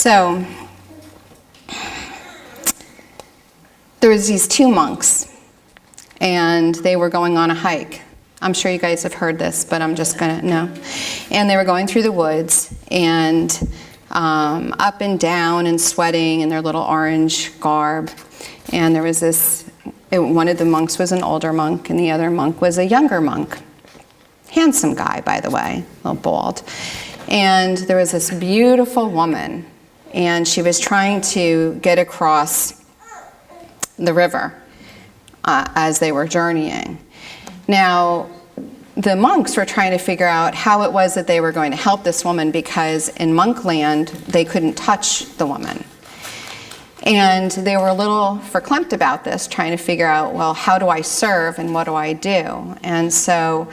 So there was these two monks, and they were going on a hike. I'm sure you guys have heard this, but I'm just gonna, no. And they were going through the woods, and up and down and sweating in their little orange garb. And there was this, one of the monks was an older monk, and the other monk was a younger monk. Handsome guy, by the way, a little bald. And there was this beautiful woman, and she was trying to get across the river as they were journeying. Now, the monks were trying to figure out how it was that they were going to help this woman, because in monk land, they couldn't touch the woman. And they were a little verklempt about this, trying to figure out, well, how do I serve and what do I do? And so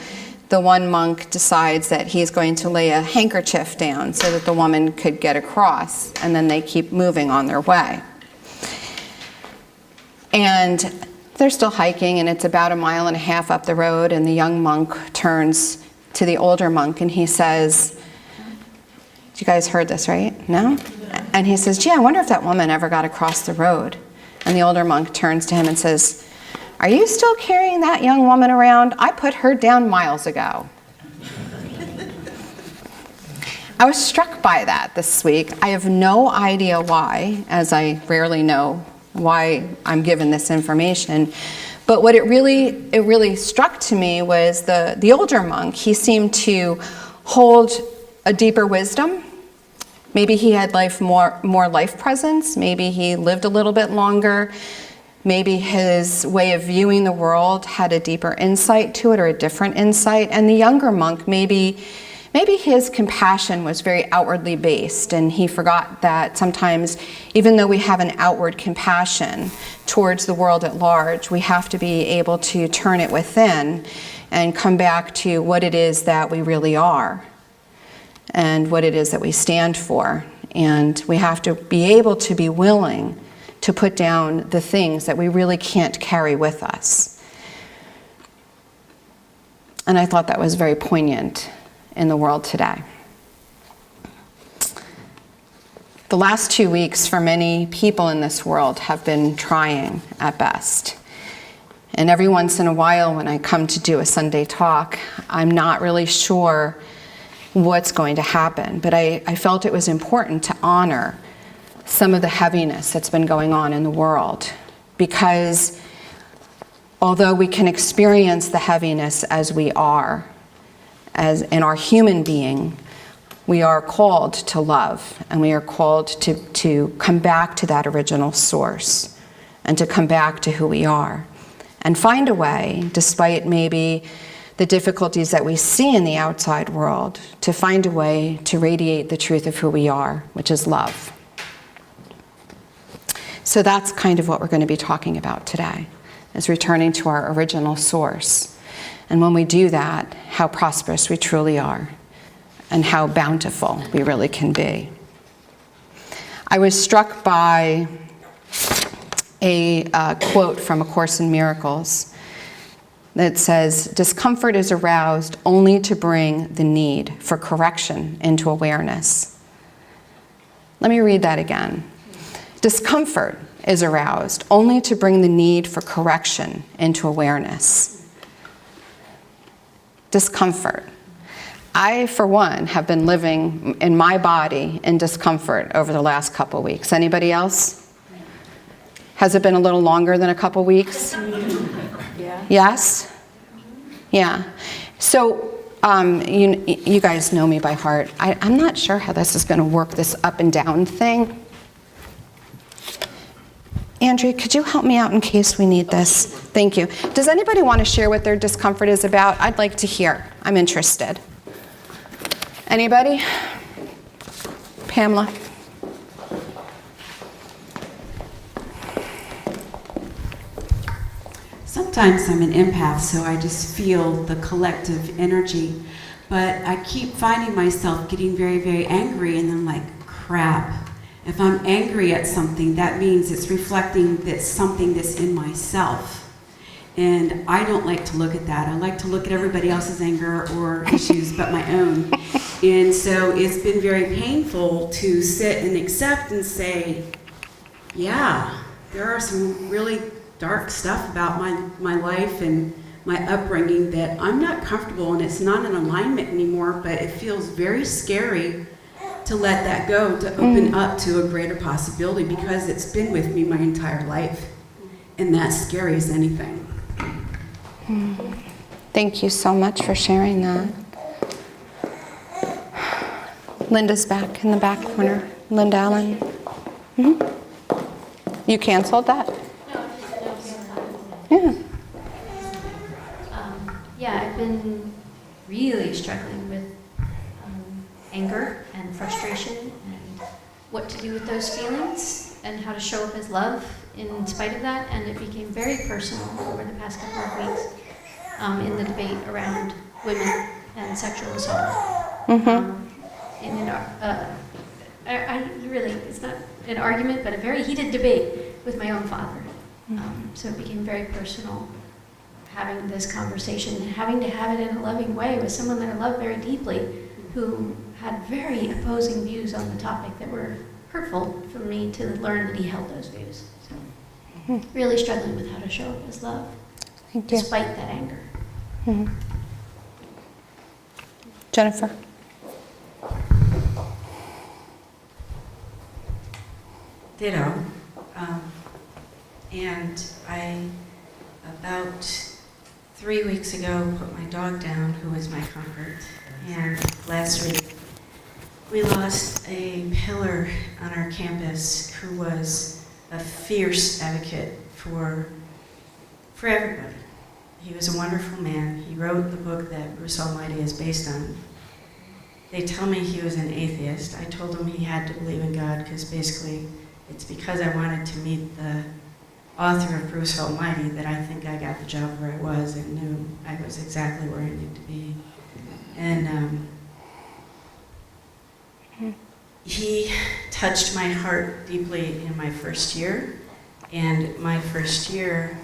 the one monk decides that he's going to lay a handkerchief down so that the woman could get across, and then they keep moving on their way. And they're still hiking, and it's about 1.5 miles up the road, and the young monk turns to the older monk and he says, you guys heard this, right? No? And he says, gee, I wonder if that woman ever got across the road. And the older monk turns to him and says, are you still carrying that young woman around? I put her down miles ago. I was struck by that this week. I have no idea why, as I rarely know why I'm given this information. But what it really struck to me was the older monk. He seemed to hold a deeper wisdom. Maybe he had more life presence. Maybe he lived a little bit longer. Maybe his way of viewing the world had a deeper insight to it, or a different insight. And the younger monk, maybe his compassion was very outwardly based, and he forgot that sometimes, even though we have an outward compassion towards the world at large, we have to be able to turn it within and come back to what it is that we really are and what it is that we stand for. And we have to be able to be willing to put down the things that we really can't carry with us. And I thought that was very poignant in the world today. The last 2 weeks for many people in this world have been trying at best. And every once in a while when I come to do a Sunday talk, I'm not really sure what's going to happen. But I felt it was important to honor some of the heaviness that's been going on in the world. Because although we can experience the heaviness as we are, as in our human being, we are called to love, and we are called to come back to that original source and to come back to who we are and find a way, despite maybe the difficulties that we see in the outside world, to find a way to radiate the truth of who we are, which is love. So that's kind of what we're going to be talking about today, is returning to our original source. And when we do that, how prosperous we truly are and how bountiful we really can be. I was struck by a quote from A Course in Miracles that says, discomfort is aroused only to bring the need for correction into awareness. Let me read that again. Discomfort is aroused only to bring the need for correction into awareness. Discomfort. I, for one, have been living in my body in discomfort over the last couple weeks. Anybody else? Has it been a little longer than a couple weeks? Yeah. Yes? Yeah. So, you guys know me by heart. I'm not sure how this is going to work, this up and down thing. Andrea, could you help me out in case we need this? Thank you. Does anybody want to share what their discomfort is about? I'd like to hear. I'm interested. Anybody? Pamela? Sometimes I'm an empath, so I just feel the collective energy. But I keep finding myself getting very, very angry, and I'm like, crap. If I'm angry at something, that means it's reflecting that something that's in myself. And I don't like to look at that. I like to look at everybody else's anger or issues but my own. And so it's been very painful to sit and accept and say, yeah, there are some really dark stuff about my life and my upbringing that I'm not comfortable, and it's not in alignment anymore, but it feels very scary to let that go, to open up to a greater possibility, because it's been with me my entire life, and that's scary as anything. Thank you so much for sharing that. Linda's back in the back corner. Linda Allen. You canceled that? Yeah. Yeah, I've been really struggling with anger and frustration and what to do with those feelings and how to show up as love in spite of that. And it became very personal over the past couple of weeks in the debate around women and sexual assault. Really, it's not an argument, but a very heated debate with my own father. So it became very personal, having this conversation, and having to have it in a loving way with someone that I love very deeply, who had very opposing views on the topic that were hurtful for me to learn that he held those views. So really struggling with how to show up as love, despite that anger. Jennifer. Ditto. And I, about 3 weeks ago, put my dog down, who is my comfort. And last week, we lost a pillar on our campus who was a fierce advocate for everybody. He was a wonderful man. He wrote the book that Bruce Almighty is based on. They tell me he was an atheist. I told him he had to believe in God, because basically it's because I wanted to meet the author of Bruce Almighty that I think I got the job where I was and knew I was exactly where I needed to be. And he touched my heart deeply in my first year. And my first year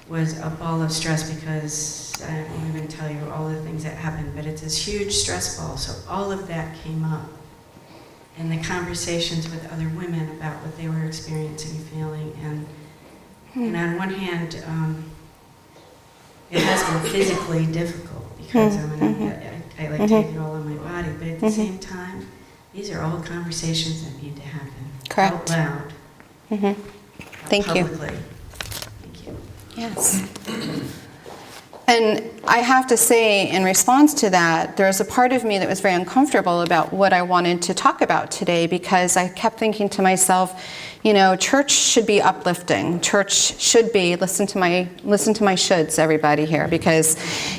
was a ball of stress, because I won't even tell you all the things that happened, but it's this huge stress ball. So all of that came up. And the conversations with other women about what they were experiencing and feeling. And on one hand, it has been physically difficult, because I like take it all on my body, but at the same time, these are all conversations that need to happen. Correct. Out loud. Thank you. Publicly. Thank you. Yes. And I have to say, in response to that, there's a part of me that was very uncomfortable about what I wanted to talk about today, because I kept thinking to myself, you know, church should be uplifting. Church should be, listen to my shoulds, everybody here, because,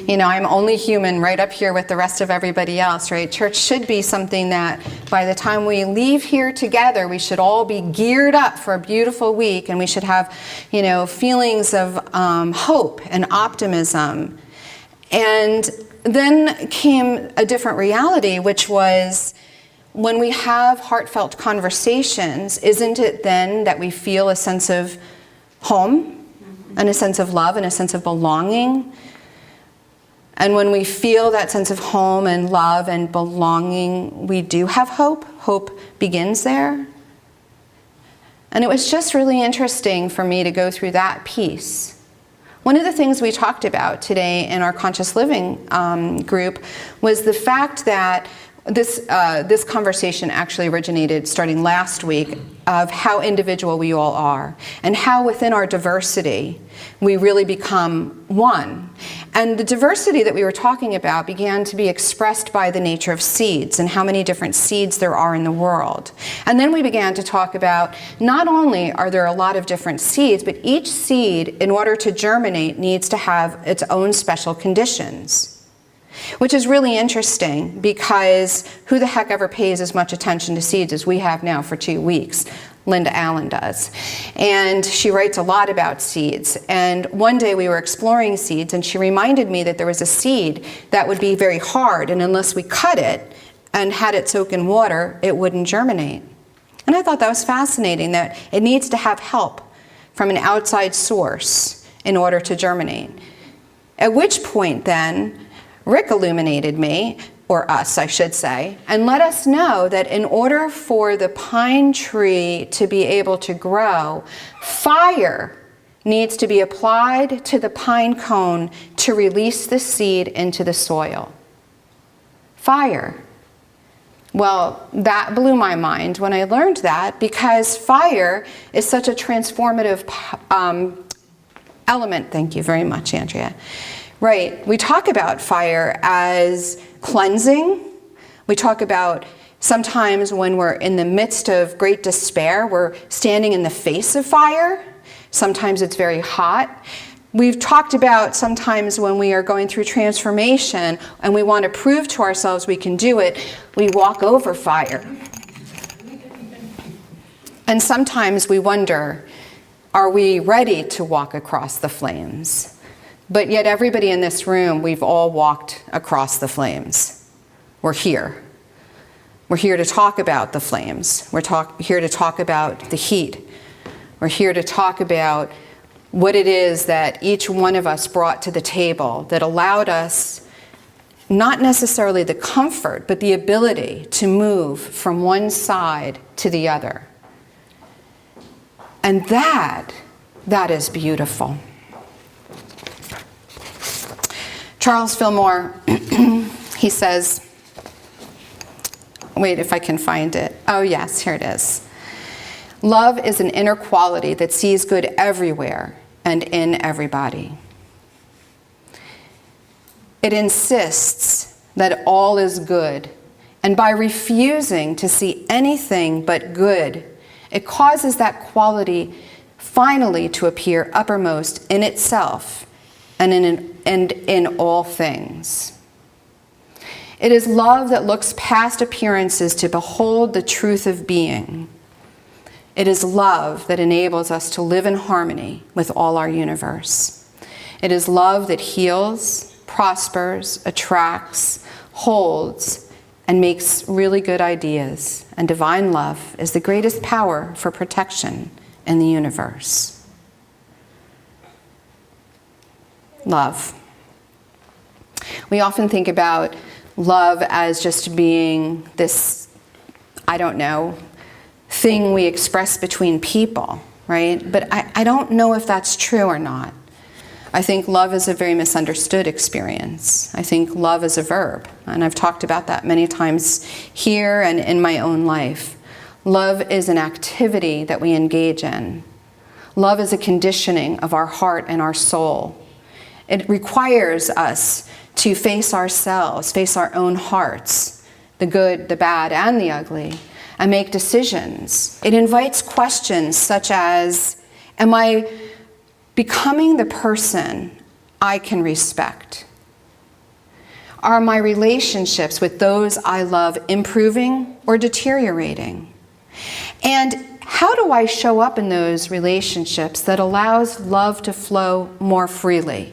you know, I'm only human right up here with the rest of everybody else, right? Church should be something that by the time we leave here together, we should all be geared up for a beautiful week, and we should have, you know, feelings of hope and optimism. And then came a different reality, which was, when we have heartfelt conversations, isn't it then that we feel a sense of home and a sense of love and a sense of belonging? And when we feel that sense of home and love and belonging, we do have hope. Hope begins there. And it was just really interesting for me to go through that piece. One of the things we talked about today in our conscious living group was the fact that this conversation actually originated starting last week, of how individual we all are, and how within our diversity we really become one. And the diversity that we were talking about began to be expressed by the nature of seeds and how many different seeds there are in the world. And then we began to talk about, not only are there a lot of different seeds, but each seed, in order to germinate, needs to have its own special conditions. Which is really interesting, because who the heck ever pays as much attention to seeds as we have now for 2 weeks? Linda Allen does. And she writes a lot about seeds. And one day we were exploring seeds, and she reminded me that there was a seed that would be very hard, and unless we cut it and had it soak in water, it wouldn't germinate. And I thought that was fascinating, that it needs to have help from an outside source in order to germinate. At which point then, Rick illuminated me, or us, I should say, and let us know that in order for the pine tree to be able to grow, fire needs to be applied to the pine cone to release the seed into the soil. Fire. Well, that blew my mind when I learned that, because fire is such a transformative element. Thank you very much, Andrea. Right, we talk about fire as cleansing. We talk about sometimes when we're in the midst of great despair, we're standing in the face of fire. Sometimes it's very hot. We've talked about sometimes when we are going through transformation and we want to prove to ourselves we can do it, we walk over fire. And sometimes we wonder, are we ready to walk across the flames? But yet everybody in this room, we've all walked across the flames. We're here. We're here to talk about the flames. We're here to talk about the heat. We're here to talk about what it is that each one of us brought to the table that allowed us not necessarily the comfort, but the ability to move from one side to the other. And that is beautiful. Charles Fillmore, he says, wait if I can find it. Oh yes, here it is. Love is an inner quality that sees good everywhere and in everybody. It insists that all is good, and by refusing to see anything but good, it causes that quality finally to appear uppermost in itself and in all things. It is love that looks past appearances to behold the truth of being. It is love that enables us to live in harmony with all our universe. It is love that heals, prospers, attracts, holds, and makes really good ideas. And divine love is the greatest power for protection in the universe. Love. We often think about love as just being this, I don't know, thing we express between people, right? But I don't know if that's true or not. I think love is a very misunderstood experience. I think love is a verb, and I've talked about that many times here and in my own life. Love is an activity that we engage in. Love is a conditioning of our heart and our soul. It requires us to face ourselves, face our own hearts, the good, the bad, and the ugly, and make decisions. It invites questions such as, am I becoming the person I can respect? Are my relationships with those I love improving or deteriorating? And how do I show up in those relationships that allows love to flow more freely?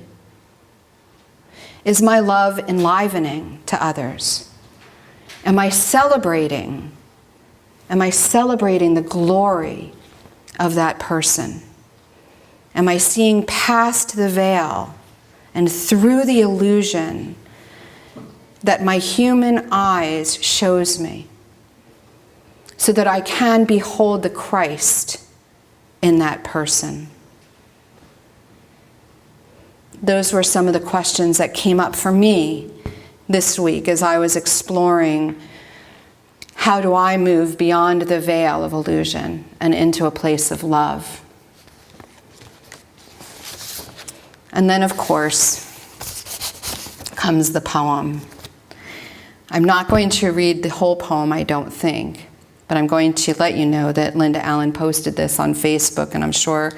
Is my love enlivening to others? Am I celebrating? Am I celebrating the glory of that person? Am I seeing past the veil and through the illusion that my human eyes shows me, so that I can behold the Christ in that person? Those were some of the questions that came up for me this week as I was exploring how do I move beyond the veil of illusion and into a place of love. And then, of course, comes the poem. I'm not going to read the whole poem, I don't think, but I'm going to let you know that Linda Allen posted this on Facebook, and I'm sure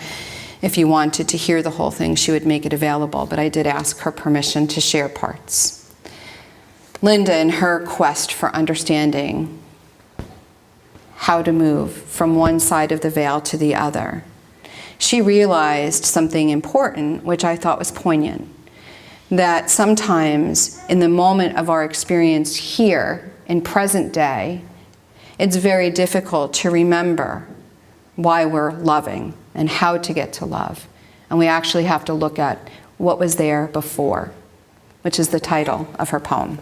if you wanted to hear the whole thing, she would make it available, but I did ask her permission to share parts. Linda, in her quest for understanding how to move from one side of the veil to the other, she realized something important, which I thought was poignant, that sometimes in the moment of our experience here, in present day, it's very difficult to remember why we're loving and how to get to love. And we actually have to look at what was there before, which is the title of her poem.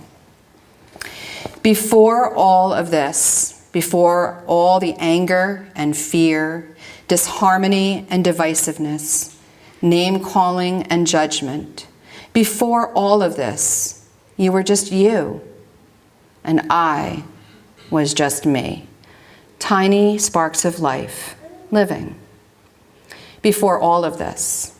Before all of this, before all the anger and fear, disharmony and divisiveness, name-calling and judgment, before all of this, you were just you, and I was just me. Tiny sparks of life, living. Before all of this.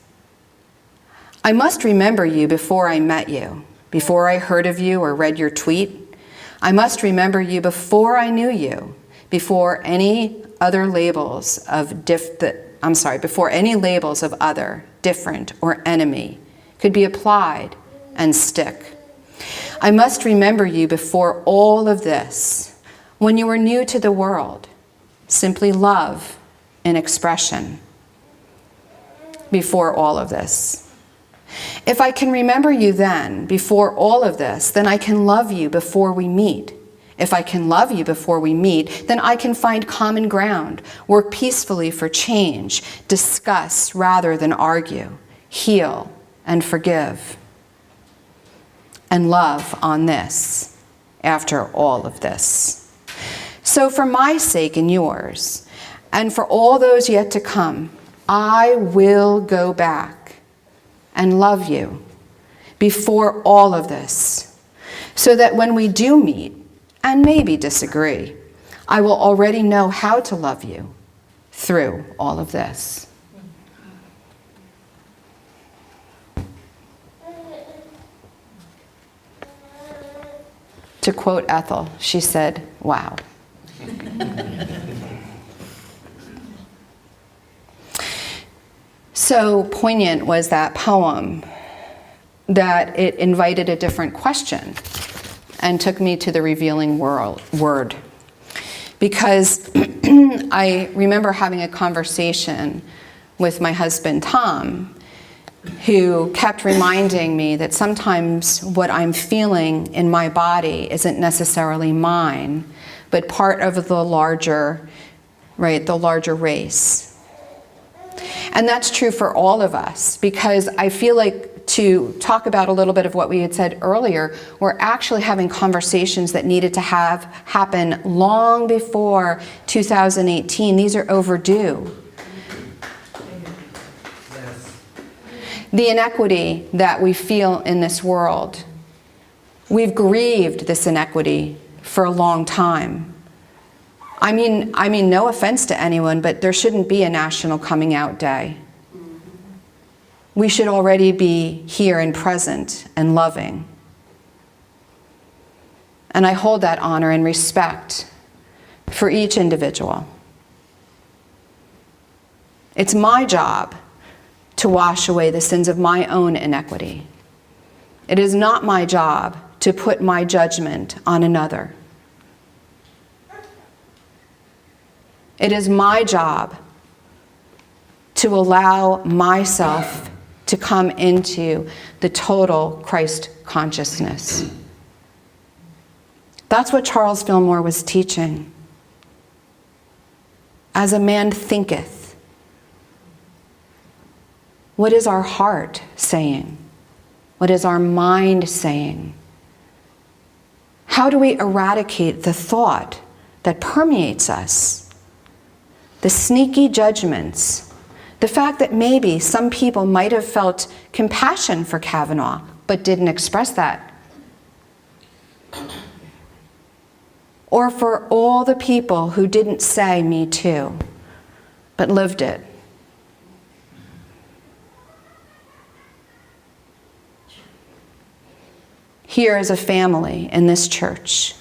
I must remember you before I met you, before I heard of you or read your tweet. I must remember you before I knew you, before any other labels of before any labels of other, different, or enemy could be applied and stick. I must remember you before all of this, when you were new to the world, simply love in expression. Before all of this. If I can remember you then, before all of this, then I can love you before we meet. If I can love you before we meet, then I can find common ground, work peacefully for change, discuss rather than argue, heal and forgive, and love on this, after all of this. So for my sake and yours, and for all those yet to come, I will go back and love you before all of this, so that when we do meet, and maybe disagree, I will already know how to love you through all of this. To quote Ethel, she said, "Wow." So poignant was that poem that it invited a different question and took me to the revealing word. Because I remember having a conversation with my husband, Tom, who kept reminding me that sometimes what I'm feeling in my body isn't necessarily mine, but part of the larger race. And that's true for all of us, because I feel like, to talk about a little bit of what we had said earlier, we're actually having conversations that needed to happen long before 2018. These are overdue. Yes. The inequity that we feel in this world, we've grieved this inequity for a long time. I mean, no offense to anyone, but there shouldn't be a National Coming Out Day. We should already be here and present and loving. And I hold that honor and respect for each individual. It's my job to wash away the sins of my own inequity. It is not my job to put my judgment on another. It is my job to allow myself to come into the total Christ consciousness. That's what Charles Fillmore was teaching. As a man thinketh, what is our heart saying? What is our mind saying? How do we eradicate the thought that permeates us? The sneaky judgments, the fact that maybe some people might have felt compassion for Kavanaugh but didn't express that. Or for all the people who didn't say me too, but lived it. Here is a family in this church.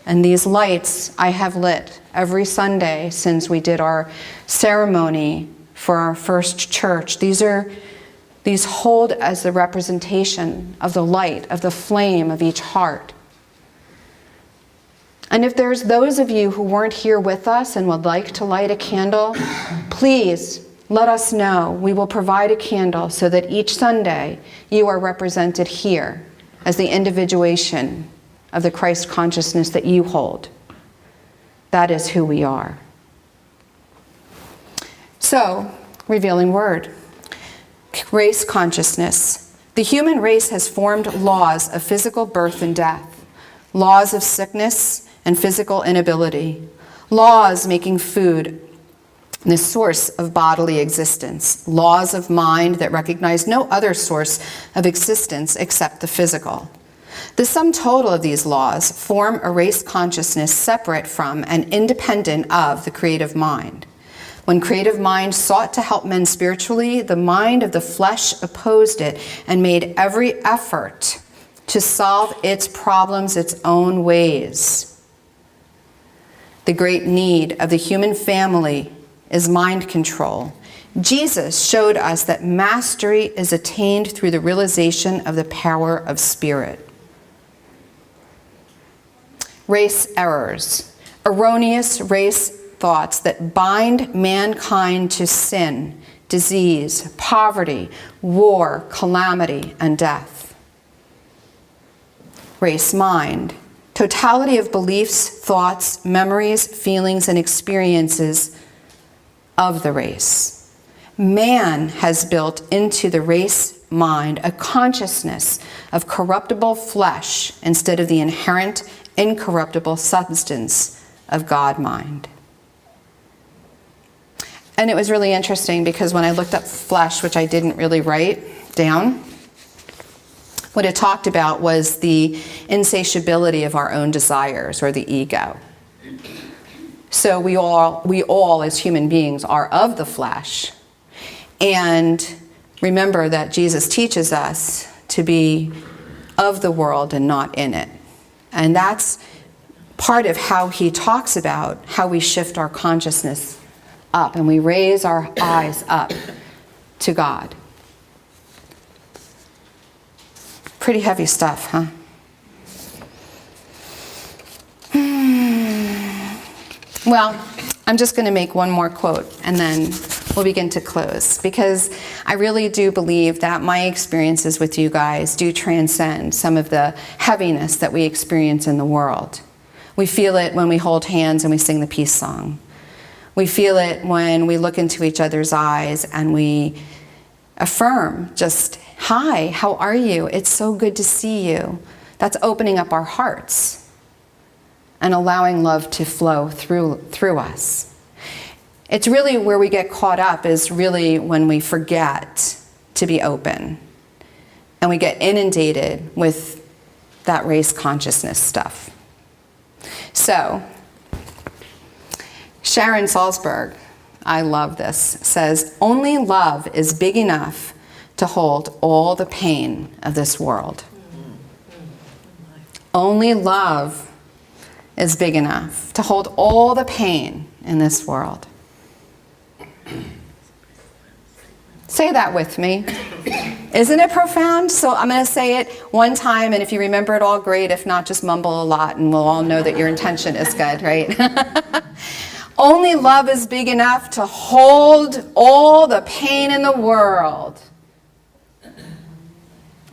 And these lights I have lit every Sunday since we did our ceremony for our first church. These hold as the representation of the light, of the flame of each heart. And if there's those of you who weren't here with us and would like to light a candle, please let us know. We will provide a candle so that each Sunday you are represented here as the individuation of the Christ consciousness that you hold. That is who we are. So, revealing word. Race consciousness. The human race has formed laws of physical birth and death, laws of sickness and physical inability, laws making food the source of bodily existence, laws of mind that recognize no other source of existence except the physical. The sum total of these laws form a race consciousness separate from and independent of the creative mind. When creative mind sought to help men spiritually, the mind of the flesh opposed it and made every effort to solve its problems its own ways. The great need of the human family is mind control. Jesus showed us that mastery is attained through the realization of the power of spirit. Race errors, erroneous race thoughts that bind mankind to sin, disease, poverty, war, calamity, and death. Race mind, totality of beliefs, thoughts, memories, feelings, and experiences of the race. Man has built into the race mind a consciousness of corruptible flesh instead of the inherent incorruptible substance of God mind. And it was really interesting because when I looked up flesh, which I didn't really write down, what it talked about was the insatiability of our own desires, or the ego. So we all as human beings are of the flesh. And remember that Jesus teaches us to be of the world and not in it. And that's part of how he talks about how we shift our consciousness up and we raise our eyes up to God. Pretty heavy stuff, huh? Well, I'm just going to make one more quote and then we'll begin to close, because I really do believe that my experiences with you guys do transcend some of the heaviness that we experience in the world. We feel it when we hold hands and we sing the peace song. We feel it when we look into each other's eyes and we affirm just, "Hi, how are you? It's so good to see you." That's opening up our hearts and allowing love to flow through us. It's really where we get caught up is really when we forget to be open and we get inundated with that race consciousness stuff. So, Sharon Salzberg, I love this, says, "Only love is big enough to hold all the pain of this world." Only love is big enough to hold all the pain in this world. Say that with me. Isn't it profound? So I'm going to say it one time, and if you remember it all, great. If not, just mumble a lot, and we'll all know that your intention is good, right? Only love is big enough to hold all the pain in the world.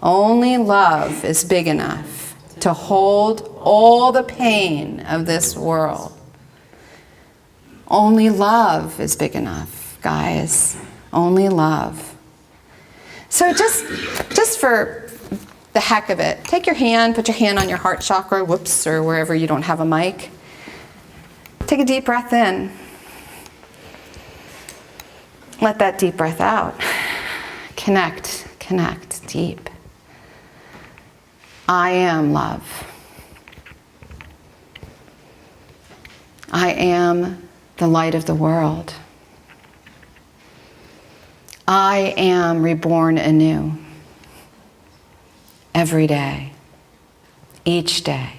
Only love is big enough to hold all the pain of this world. Only love is big enough, guys. Only love. So just for the heck of it, take your hand, put your hand on your heart chakra, whoops, or wherever you don't have a mic. Take a deep breath in. Let that deep breath out. Connect deep. I am love. I am the light of the world. I am reborn anew. Every day. Each day.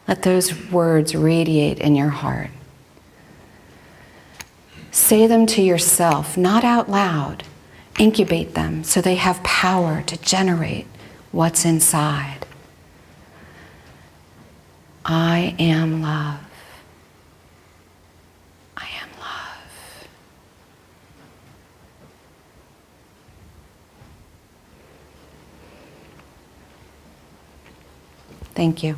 Let those words radiate in your heart. Say them to yourself, not out loud. Incubate them so they have power to generate what's inside. I am love. I am love. Thank you.